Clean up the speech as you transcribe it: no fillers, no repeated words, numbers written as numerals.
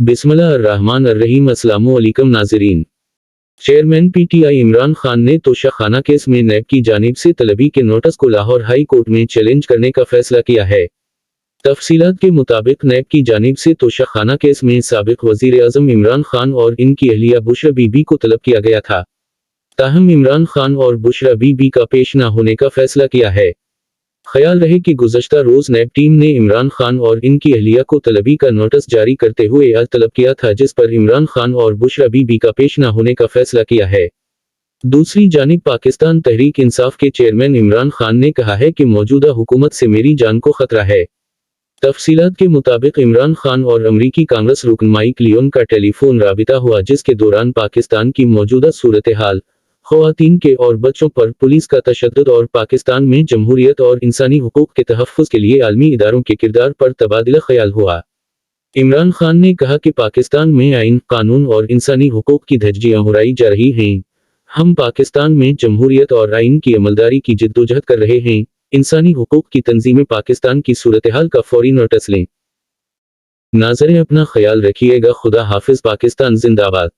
बिस्मिल्लाह अर्रहमान अर्रहीम। अस्सलामु अलैकुम नाज़रीन। चेयरमैन पीटीआई इमरान खान ने तोशाखाना केस में नैब की जानिब से तलबी के नोटिस को लाहौर हाई कोर्ट में चैलेंज करने का फैसला किया है। तफसीलात के मुताबिक नैब की जानिब से तोशाखाना केस में साबिक वजीर आज़म इमरान खान और इनकी अहलिया बुशरा बीबी को तलब किया गया था। ताहम इमरान खान और बुशरा बीबी का पेश न होने का फैसला किया है। ख्याल रहे कि गुज़श्ता रोज नैब टीम ने इमरान खान और इनकी अहलिया को तलबी का नोटिस जारी करते हुए तलब किया था, जिस पर इमरान खान और बुशरा बीबी का पेश न होने का फैसला किया है। दूसरी जानिब पाकिस्तान तहरीक इंसाफ के चेयरमैन इमरान खान ने कहा है कि मौजूदा हुकूमत से मेरी जान को खतरा है। तफसीलात के मुताबिक इमरान खान और अमरीकी कांग्रेस रुकन माइक लियोन का टेलीफोन राबिता हुआ, जिसके दौरान पाकिस्तान की मौजूदा सूरत हाल, ख़वातीन के और बच्चों पर पुलिस का तशद्दुद और पाकिस्तान में जमहूरियत और इंसानी हुकूक के तहफ़्फ़ुज़ के लिए आलमी इदारों के किरदार पर तबादला ख्याल हुआ। इमरान खान ने कहा कि पाकिस्तान में आइन, कानून और इंसानी हुकूक की धज्जियां उड़ाई जा रही हैं। हम पाकिस्तान में जमहूरियत और आइन की अमलदारी की जद्दोजहद कर रहे हैं। इंसानी हुकूक की तंजीमें पाकिस्तान की सूरत हाल का फौरी नोटिस लें। नाज़रीन, अपना ख्याल रखिएगा। खुदा हाफिज़। पाकिस्तान जिंदाबाद।